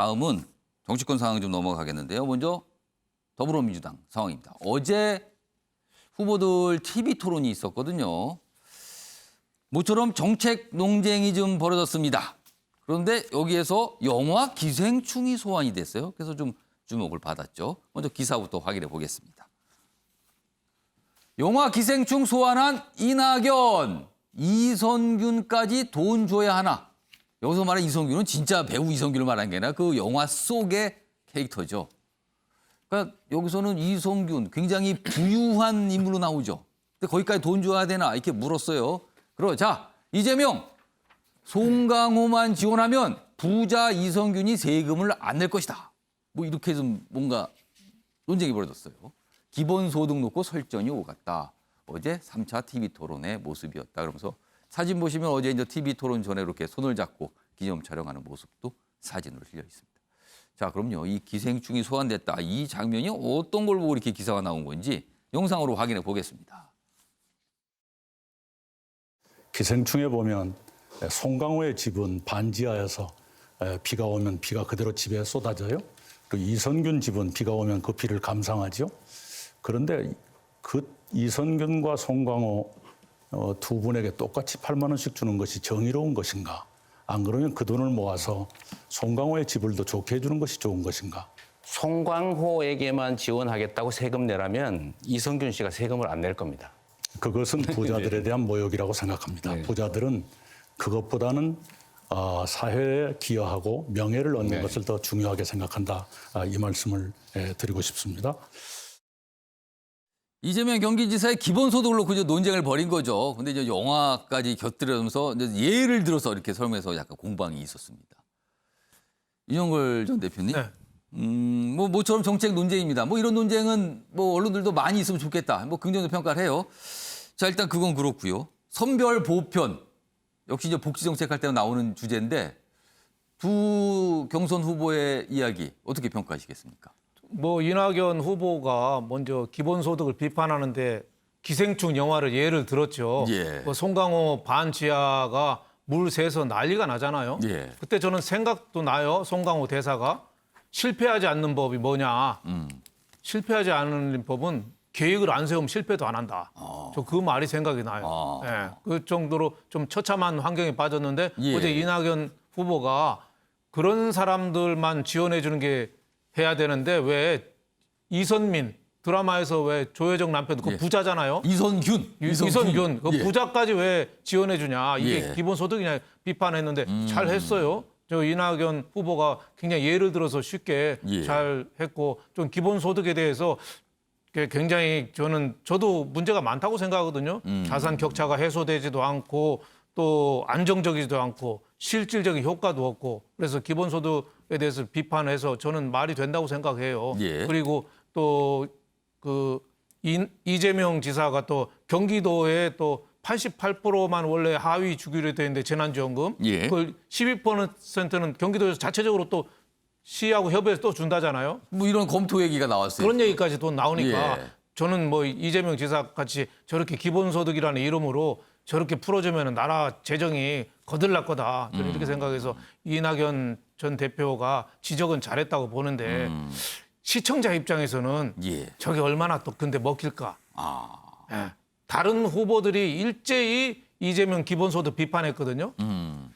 다음은 정치권 상황 좀 넘어가겠는데요. 먼저 더불어민주당 상황입니다. 어제 후보들 TV 토론이 있었거든요. 모처럼 정책 논쟁이 좀 벌어졌습니다. 그런데 여기에서 영화 기생충이 소환이 됐어요. 그래서 좀 주목을 받았죠. 먼저 기사부터 확인해 보겠습니다. 영화 기생충 소환한 이낙연, 이선균까지 돈 줘야 하나. 여기서 말하는 이선균은 진짜 배우 이선균을 말하는 게 아니라 그 영화 속의 캐릭터죠. 그러니까 여기서는 이선균 굉장히 부유한 인물로 나오죠. 근데 거기까지 돈 줘야 되나 이렇게 물었어요. 그러자 이재명, 송강호만 지원하면 부자 이선균이 세금을 안 낼 것이다. 뭐 이렇게 좀 뭔가 논쟁이 벌어졌어요. 기본소득 놓고 설전이 오갔다. 어제 3차 TV 토론의 모습이었다. 그러면서 사진 보시면 어제 이제 TV 토론 전에 이렇게 손을 잡고 기념 촬영하는 모습도 사진으로 실려 있습니다. 자, 그럼요. 이 기생충이 소환됐다. 이 장면이 어떤 걸 보고 이렇게 기사가 나온 건지 영상으로 확인해 보겠습니다. 기생충에 보면 송강호의 집은 반지하에서 비가 오면 비가 그대로 집에 쏟아져요. 그리고 이선균 집은 비가 오면 그 비를 감상하죠. 그런데 그 이선균과 송강호 두 분에게 똑같이 8만 원씩 주는 것이 정의로운 것인가? 안 그러면 그 돈을 모아서 송강호의 집을 더 좋게 해주는 것이 좋은 것인가? 송강호에게만 지원하겠다고 세금 내라면 이선균 씨가 세금을 안 낼 겁니다. 그것은 부자들에 대한 모욕이라고 생각합니다. 네. 부자들은 그것보다는 사회에 기여하고 명예를 얻는 네. 것을 더 중요하게 생각한다. 이 말씀을 드리고 싶습니다. 이재명 경기지사의 기본소득을 놓고 이제 논쟁을 벌인 거죠. 근데 이제 영화까지 곁들여면서 이제 예를 들어서 이렇게 설명해서 약간 공방이 있었습니다. 윤영걸 전 대표님, 네. 모처럼 정책 논쟁입니다. 뭐 이런 논쟁은 뭐 언론들도 많이 있으면 좋겠다. 뭐 긍정적 평가를 해요. 자, 일단 그건 그렇고요. 선별 보편 역시 이제 복지 정책할 때 나오는 주제인데 두 경선 후보의 이야기 어떻게 평가하시겠습니까? 뭐 이낙연 후보가 먼저 기본소득을 비판하는데 기생충 영화를 예를 들었죠. 예. 뭐 송강호 반지하가 물 새서 난리가 나잖아요. 예. 그때 저는 생각도 나요. 송강호 대사가 실패하지 않는 법이 뭐냐. 실패하지 않는 법은 계획을 안 세우면 실패도 안 한다. 저 그 말이 생각이 나요. 예. 그 정도로 좀 처참한 환경에 빠졌는데 예. 어제 이낙연 후보가 그런 사람들만 지원해 주는 게 해야 되는데 왜 이선민 드라마에서 왜 조혜정 남편 그 예. 부자잖아요. 이선균. 이선균 그 예. 부자까지 왜 지원해 주냐. 이게 예. 기본소득이냐 비판했는데 잘 했어요. 저 이낙연 후보가 굉장히 예를 들어서 쉽게 예. 잘 했고 좀 기본소득에 대해서 굉장히 저도 문제가 많다고 생각하거든요. 자산 격차가 해소되지도 않고 또 안정적이지도 않고 실질적인 효과도 없고 그래서 기본소득에 대해서 비판해서 저는 말이 된다고 생각해요. 예. 그리고 또 그 이재명 지사가 또 경기도에 또 88%만 원래 하위 주기로 되어 있는데 재난지원금 예. 그걸 12%는 경기도에서 자체적으로 또 시하고 협의해서 또 준다잖아요. 뭐 이런 검토 얘기가 나왔어요. 그런 얘기까지 또 나오니까 예. 저는 뭐 이재명 지사 같이 저렇게 기본소득이라는 이름으로 저렇게 풀어주면 나라 재정이 거들날 거다. 저는 이렇게 생각해서 이낙연 전 대표가 지적은 잘했다고 보는데 시청자 입장에서는 예. 저게 얼마나 또 근데 먹힐까. 아. 예. 다른 후보들이 일제히 이재명 기본소득 비판했거든요.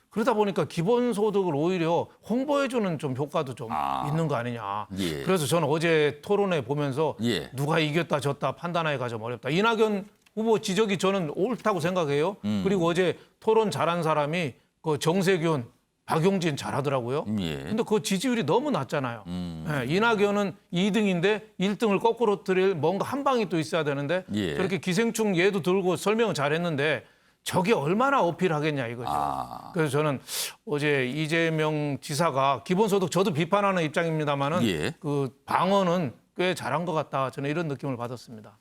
그러다 보니까 기본소득을 오히려 홍보해주는 좀 효과도 좀 있는 거 아니냐. 예. 그래서 저는 어제 토론회 보면서 예. 누가 이겼다 졌다 판단하기가 좀 어렵다. 이낙연 후보 지적이 저는 옳다고 생각해요. 그리고 어제 토론 잘한 사람이 그 정세균, 박용진 잘하더라고요. 예. 근데 그 지지율이 너무 낮잖아요. 예, 이낙연은 2등인데 1등을 거꾸로 드릴 뭔가 한 방이 또 있어야 되는데 예. 저렇게 기생충 예도 들고 설명은 잘했는데 저게 얼마나 어필하겠냐 이거죠. 그래서 저는 어제 이재명 지사가 기본소득 저도 비판하는 입장입니다만은 예. 그 방어는 꽤 잘한 것 같다. 저는 이런 느낌을 받았습니다.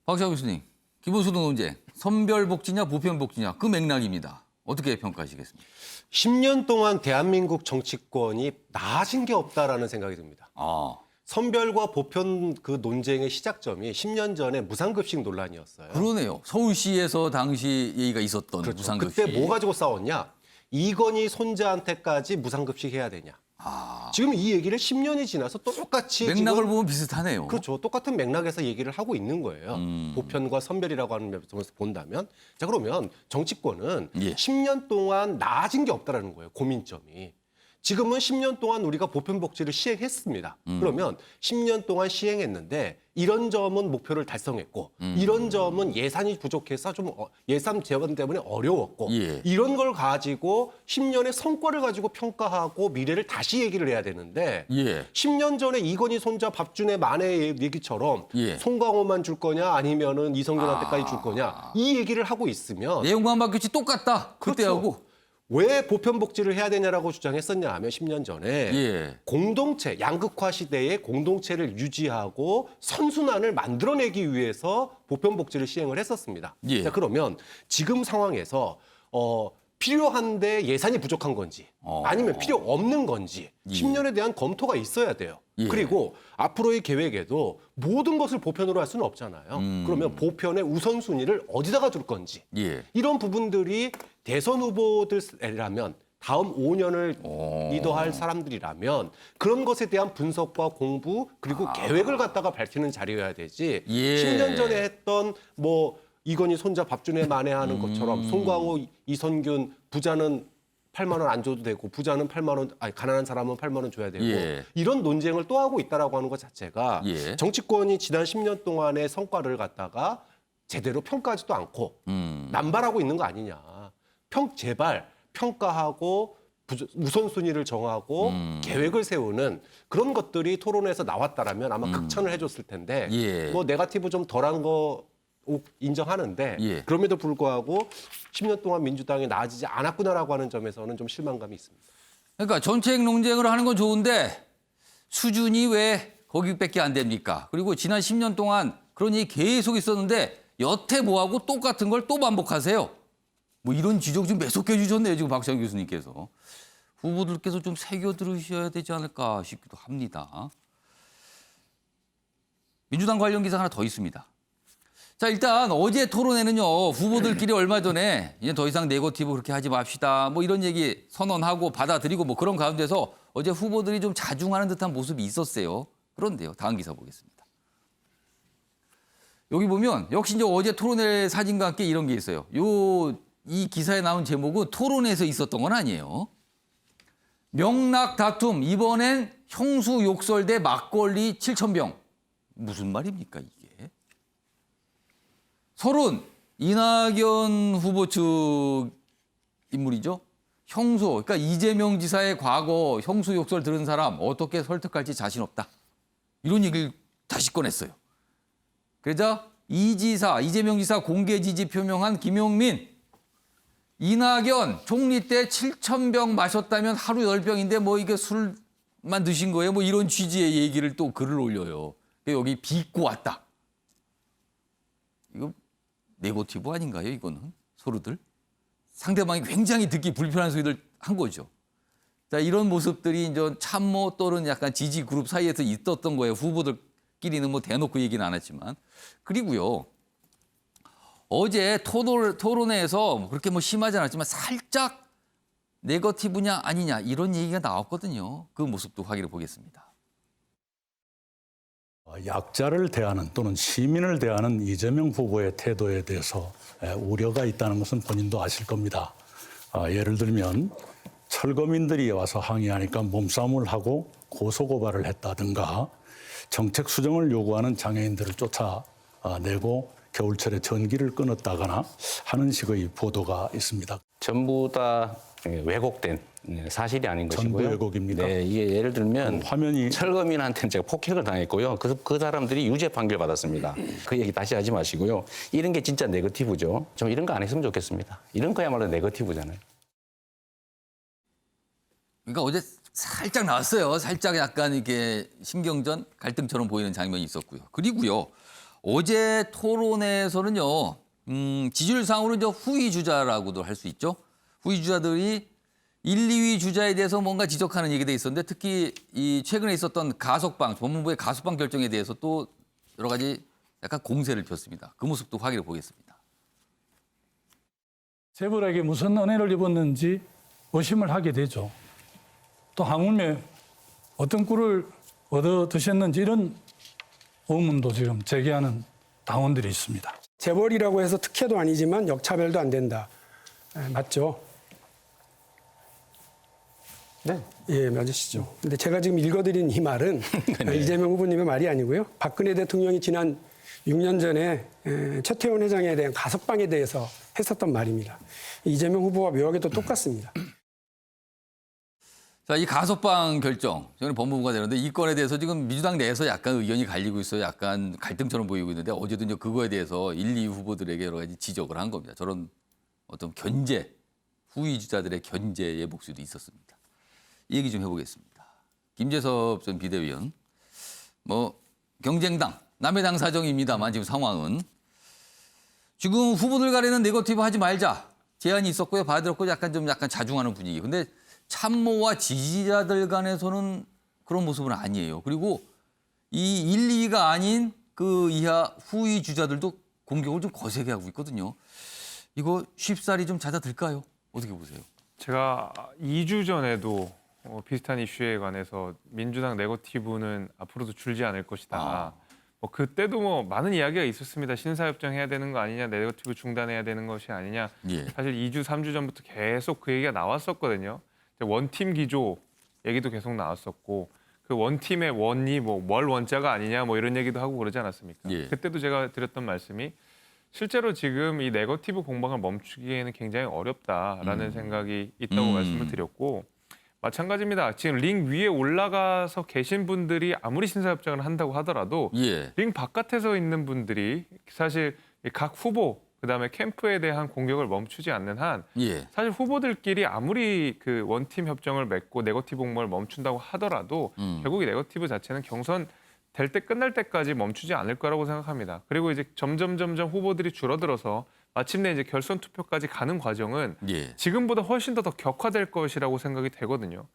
박시아 교수님, 기본소득 논쟁, 선별복지냐 보편복지냐 그 맥락입니다. 어떻게 평가하시겠습니까? 10년 동안 대한민국 정치권이 나아진 게 없다라는 생각이 듭니다. 아, 선별과 보편 그 논쟁의 시작점이 10년 전에 무상급식 논란이었어요. 그러네요. 서울시에서 당시 얘기가 있었던 그렇죠. 무상급식. 그때 뭐 가지고 싸웠냐? 이건희 손자한테까지 무상급식 해야 되냐? 지금 이 얘기를 10년이 지나서 똑같이 맥락을 지금 보면 비슷하네요. 그렇죠. 똑같은 맥락에서 얘기를 하고 있는 거예요. 보편과 선별이라고 하는 면에서 본다면. 자, 그러면 정치권은 예. 10년 동안 나아진 게 없다라는 거예요. 고민점이. 지금은 10년 동안 우리가 보편복지를 시행했습니다. 그러면 10년 동안 시행했는데 이런 점은 목표를 달성했고 이런 점은 예산이 부족해서 좀 예산 재원 때문에 어려웠고 예. 이런 걸 가지고 10년의 성과를 가지고 평가하고 미래를 다시 얘기를 해야 되는데 예. 10년 전에 이건희 손자 밥준의 만의 얘기처럼 예. 송강호만 줄 거냐 아니면은 이성균한테까지 줄 거냐 이 얘기를 하고 있으면 내용만 바뀌었지 똑같다. 그때하고. 왜 보편복지를 해야 되냐라고 주장했었냐 하면 10년 전에 예. 공동체, 양극화 시대의 공동체를 유지하고 선순환을 만들어내기 위해서 보편복지를 시행을 했었습니다. 예. 자, 그러면 지금 상황에서 필요한데 예산이 부족한 건지 아니면 필요 없는 건지 10년에 대한 검토가 있어야 돼요. 예. 그리고 앞으로의 계획에도 모든 것을 보편으로 할 수는 없잖아요. 그러면 보편의 우선순위를 어디다가 둘 건지 예. 이런 부분들이 대선 후보들이라면 다음 5년을 리더할 사람들이라면 그런 것에 대한 분석과 공부 그리고 계획을 갖다가 밝히는 자리여야 되지. 예. 10년 전에 했던 뭐 이건희 손자 밥준에 만회하는 것처럼 송강호, 이선균 부자는 8만 원 안 줘도 되고 부자는 8만 원, 아니 가난한 사람은 8만 원 줘야 되고 예. 이런 논쟁을 또 하고 있다라고 하는 것 자체가 예. 정치권이 지난 10년 동안의 성과를 갖다가 제대로 평가하지도 않고 남발하고 있는 거 아니냐. 제발 평가하고 우선순위를 정하고 계획을 세우는 그런 것들이 토론에서 나왔다라면 아마 극찬을 해줬을 텐데 예. 뭐 네거티브 좀 덜한 거 인정하는데 예. 그럼에도 불구하고 10년 동안 민주당이 나아지지 않았구나라고 하는 점에서는 좀 실망감이 있습니다. 그러니까 정책 논쟁을 하는 건 좋은데 수준이 왜 거기밖에 안 됩니까? 그리고 지난 10년 동안 그런 일이 계속 있었는데 여태 뭐하고 똑같은 걸 또 반복하세요. 뭐 이런 지적 좀 매섭게 해주셨네요. 지금 박찬 교수님께서. 후보들께서 좀 새겨 들으셔야 되지 않을까 싶기도 합니다. 민주당 관련 기사 하나 더 있습니다. 자, 일단 어제 토론회는요, 후보들끼리 얼마 전에 이제 더 이상 네거티브 그렇게 하지 맙시다. 뭐 이런 얘기 선언하고 받아들이고 뭐 그런 가운데서 어제 후보들이 좀 자중하는 듯한 모습이 있었어요. 그런데요, 다음 기사 보겠습니다. 여기 보면 역시 이제 어제 토론회 사진과 함께 이런 게 있어요. 이 기사에 나온 제목은 토론회에서 있었던 건 아니에요. 명락 다툼, 이번엔 형수 욕설 대 막걸리 7,000병. 무슨 말입니까, 이게? 서른, 이낙연 후보 측 인물이죠. 형수, 그러니까 이재명 지사의 과거 형수 욕설 들은 사람 어떻게 설득할지 자신 없다. 이런 얘기를 다시 꺼냈어요. 그러자 이재명 지사 공개 지지 표명한 김용민, 이낙연 총리 때 7,000병 마셨다면 하루 10병인데 뭐 이게 술만 드신 거예요? 뭐 이런 취지의 얘기를 또 글을 올려요. 여기 비꼬 왔다. 이거 네거티브 아닌가요, 이거는? 서로들? 상대방이 굉장히 듣기 불편한 소리를 한 거죠. 자, 이런 모습들이 이제 참모 또는 약간 지지 그룹 사이에서 있었던 거예요. 후보들끼리는 뭐 대놓고 얘기는 안 했지만. 그리고요, 어제 토론회에서 그렇게 뭐 심하지 않았지만 살짝 네거티브냐 아니냐 이런 얘기가 나왔거든요. 그 모습도 확인해 보겠습니다. 약자를 대하는 또는 시민을 대하는 이재명 후보의 태도에 대해서 우려가 있다는 것은 본인도 아실 겁니다. 예를 들면 철거민들이 와서 항의하니까 몸싸움을 하고 고소고발을 했다든가 정책 수정을 요구하는 장애인들을 쫓아내고 겨울철에 전기를 끊었다거나 하는 식의 보도가 있습니다. 전부 다 왜곡된 사실이 아닌 전부 것이고요. 왜곡입니까? 네, 이게 예를 들면 화면이 철거민한테는 제가 폭행을 당했고요. 그 사람들이 유죄 판결 받았습니다. 그 얘기 다시 하지 마시고요. 이런 게 진짜 네거티브죠. 좀 이런 거 안 했으면 좋겠습니다. 이런 거야말로 네거티브잖아요. 그러니까 어제 살짝 나왔어요. 살짝 약간 이게 신경전 갈등처럼 보이는 장면이 있었고요. 그리고요, 어제 토론회에서는요, 지지율상으로 이제 후위 주자라고도 할 수 있죠. 후위 주자들이 1, 2위 주자에 대해서 뭔가 지적하는 얘기도 있었는데 특히 이 최근에 있었던 가석방, 법무부의 가석방 결정에 대해서 또 여러 가지 약간 공세를 폈습니다. 그 모습도 확인해 보겠습니다. 재벌에게 무슨 은혜를 입었는지 의심을 하게 되죠. 또 하물며 어떤 꿀을 얻어 드셨는지 이런 의문도 지금 제기하는 당원들이 있습니다. 재벌이라고 해서 특혜도 아니지만 역차별도 안 된다. 맞죠? 네. 예, 맞으시죠. 근데 제가 지금 읽어드린 이 말은 이재명 후보님의 말이 아니고요. 박근혜 대통령이 지난 6년 전에 최태원 회장에 대한 가석방에 대해서 했었던 말입니다. 이재명 후보와 묘하게도 똑같습니다. 자, 이 가석방 결정, 저는 법무부가 되는데 이 건에 대해서 지금 민주당 내에서 약간 의견이 갈리고 있어요. 약간 갈등처럼 보이고 있는데 어제도 이제 그거에 대해서 1, 2 후보들에게 여러 가지 지적을 한 겁니다. 저런 어떤 견제, 후위 주자들의 견제의 목소리도 있었습니다. 이 얘기 좀 해보겠습니다. 김재섭 전 비대위원, 뭐 경쟁당, 남의 당 사정입니다만 지금 상황은 지금 후보들 간에는 네거티브 하지 말자 제안이 있었고요. 받아들였고 약간 자중하는 분위기. 근데 참모와 지지자들 간에서는 그런 모습은 아니에요. 그리고 이 1, 2가 아닌 그 이하 후위 주자들도 공격을 좀 거세게 하고 있거든요. 이거 쉽사리 좀 잦아들까요? 어떻게 보세요? 제가 2주 전에도 비슷한 이슈에 관해서 민주당 네거티브는 앞으로도 줄지 않을 것이다. 그때도 뭐 많은 이야기가 있었습니다. 신사협정 해야 되는 거 아니냐, 네거티브 중단해야 되는 것이 아니냐. 예. 사실 2주, 3주 전부터 계속 그 얘기가 나왔었거든요. 원팀 기조 얘기도 계속 나왔었고 그 원팀의 원이 뭐 월 원자가 아니냐 뭐 이런 얘기도 하고 그러지 않았습니까? 예. 그때도 제가 드렸던 말씀이 실제로 지금 이 네거티브 공방을 멈추기에는 굉장히 어렵다라는 생각이 있다고 말씀을 드렸고 마찬가지입니다. 지금 링 위에 올라가서 계신 분들이 아무리 신사협정을 한다고 하더라도 예. 링 바깥에서 있는 분들이 사실 각 후보 그다음에 캠프에 대한 공격을 멈추지 않는 한 예. 사실 후보들끼리 아무리 그 원팀 협정을 맺고 네거티브 공방을 멈춘다고 하더라도 결국 이 네거티브 자체는 경선 될 때 끝날 때까지 멈추지 않을 거라고 생각합니다. 그리고 이제 점점 후보들이 줄어들어서 마침내 이제 결선 투표까지 가는 과정은 예. 지금보다 훨씬 더 격화될 것이라고 생각이 되거든요.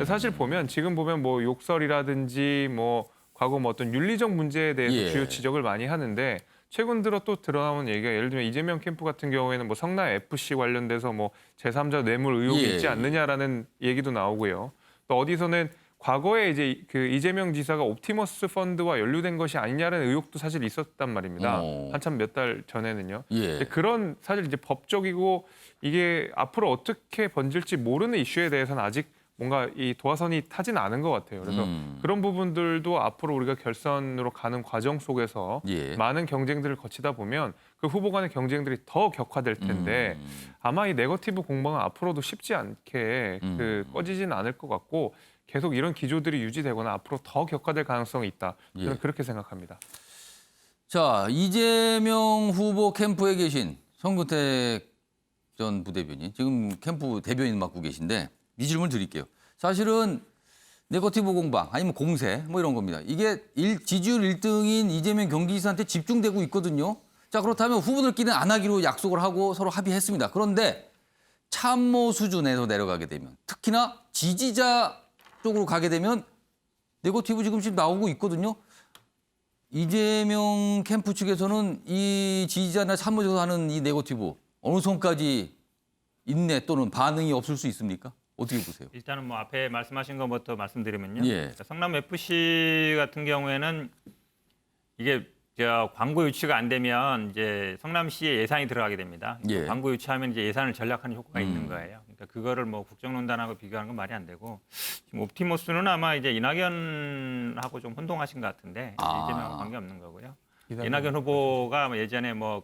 사실 지금 보면 뭐 욕설이라든지 뭐 과거 뭐 어떤 윤리적 문제에 대해서 예. 주요 지적을 많이 하는데 최근 들어 또 드러나온 얘기가 예를 들면 이재명 캠프 같은 경우에는 뭐 성남 FC 관련돼서 뭐 제3자 뇌물 의혹이 예. 있지 않느냐라는 얘기도 나오고요. 또 어디서는 과거에 이제 그 이재명 지사가 옵티머스 펀드와 연루된 것이 아니냐라는 의혹도 사실 있었단 말입니다. 한참 몇 달 전에는요. 예. 그런 사실 이제 법적이고 이게 앞으로 어떻게 번질지 모르는 이슈에 대해서는 아직 뭔가 이 도화선이 타진 않은 것 같아요. 그래서 그런 부분들도 앞으로 우리가 결선으로 가는 과정 속에서 예. 많은 경쟁들을 거치다 보면 그 후보 간의 경쟁들이 더 격화될 텐데 아마 이 네거티브 공방은 앞으로도 쉽지 않게 꺼지지는 않을 것 같고 계속 이런 기조들이 유지되거나 앞으로 더 격화될 가능성이 있다. 저는 예. 그렇게 생각합니다. 자, 이재명 후보 캠프에 계신 성근택 전 부대변인, 지금 캠프 대변인 맡고 계신데 이 질문 드릴게요. 사실은 네거티브 공방 아니면 공세 뭐 이런 겁니다. 이게 지지율 1등인 이재명 경기지사한테 집중되고 있거든요. 자, 그렇다면 후보들끼리는 안 하기로 약속을 하고 서로 합의했습니다. 그런데 참모 수준에서 내려가게 되면 특히나 지지자 쪽으로 가게 되면 네거티브 지금 나오고 있거든요. 이재명 캠프 측에서는 이 지지자나 참모에서 하는 이 네거티브 어느 선까지 인내 또는 반응이 없을 수 있습니까? 어떻게 보세요? 일단은 뭐 앞에 말씀하신 것부터 말씀드리면요. 예. 성남 FC 같은 경우에는 이게 광고 유치가 안 되면 이제 성남시에 예산이 들어가게 됩니다. 예. 광고 유치하면 이제 예산을 절약하는 효과가 있는 거예요. 그러니까 그거를 뭐 국정농단하고 비교하는 건 말이 안 되고 지금 옵티머스는 아마 이제 이낙연하고 좀 혼동하신 것 같은데 이재명하고 관계 없는 거고요. 이낙연 후보가 예전에 뭐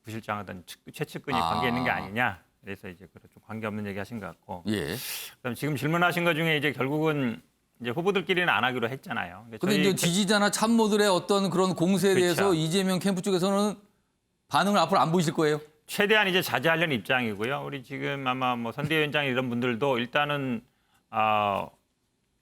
부실장 하던 최측근이 관계 있는 게 아니냐. 그래서 이제 좀 관계 없는 얘기 하신 것 같고. 예. 그다음 지금 질문하신 것 중에 이제 결국은 이제 후보들끼리는 안 하기로 했잖아요. 그런데 이제 지지자나 참모들의 어떤 그런 공세에 그렇죠. 대해서 이재명 캠프 쪽에서는 반응을 앞으로 안 보이실 거예요? 최대한 이제 자제하려는 입장이고요. 우리 지금 아마 뭐 선대위원장 이런 분들도 일단은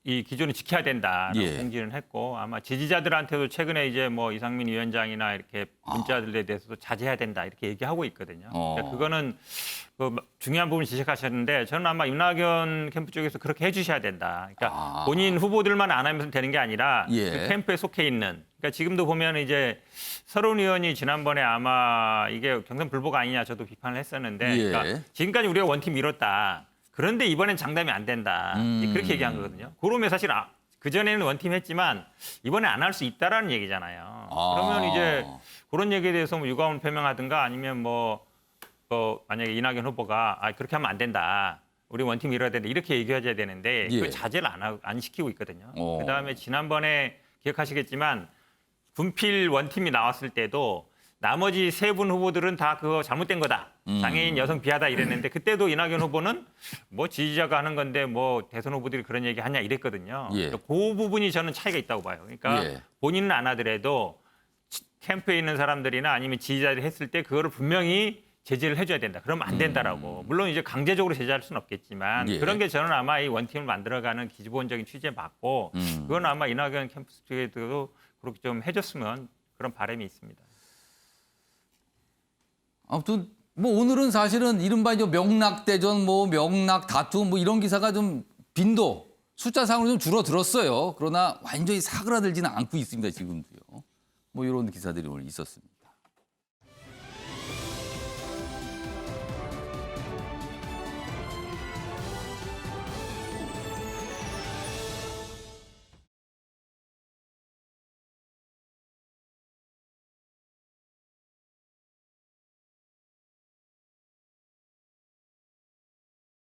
이 기준을 지켜야 된다라고 예. 공지는 했고 아마 지지자들한테도 최근에 이제 뭐 이상민 위원장이나 이렇게 문자들에 대해서도 자제해야 된다 이렇게 얘기하고 있거든요. 그러니까 그거는 중요한 부분 지적하셨는데 저는 아마 윤낙연 캠프 쪽에서 그렇게 해주셔야 된다. 그러니까 본인 후보들만 안 하면 되는 게 아니라 예. 그 캠프에 속해 있는. 그러니까 지금도 보면 이제 서른 의원이 지난번에 아마 이게 경선 불복 아니냐 저도 비판을 했었는데 예. 그러니까 지금까지 우리가 원팀 이뤘다. 그런데 이번엔 장담이 안 된다. 이제 그렇게 얘기한 거거든요. 그러면 사실 그전에는 원팀 했지만 이번에 안 할 수 있다라는 얘기잖아요. 그러면 이제 그런 얘기에 대해서 뭐 유감을 표명하든가 아니면 만약에 이낙연 후보가 그렇게 하면 안 된다. 우리 원팀 이뤄야 된다. 이렇게 얘기해줘야 되는데 예. 그 자제를 안 시키고 있거든요. 그다음에 지난번에 기억하시겠지만 군필 원팀이 나왔을 때도 나머지 3분 후보들은 다 그거 잘못된 거다. 장애인 여성 비하다 이랬는데 그때도 이낙연 후보는 뭐 지지자가 하는 건데 뭐 대선 후보들이 그런 얘기 하냐 이랬거든요. 예. 그 부분이 저는 차이가 있다고 봐요. 그러니까 예. 본인은 안 하더라도 캠프에 있는 사람들이나 아니면 지지자들이 했을 때 그거를 분명히 제재를 해줘야 된다. 그러면 안 된다라고. 물론 이제 강제적으로 제재할 수는 없겠지만 예. 그런 게 저는 아마 이 원팀을 만들어가는 기본적인 취지에 맞고 그건 아마 이낙연 캠프 쪽에도 그렇게 좀 해줬으면 그런 바람이 있습니다. 아무튼 뭐 오늘은 사실은 이른바 이제 명락대전, 뭐 명락 다툼 뭐 이런 기사가 좀 빈도 숫자상으로 좀 줄어들었어요. 그러나 완전히 사그라들지는 않고 있습니다. 지금도요. 뭐 이런 기사들이 오늘 있었습니다.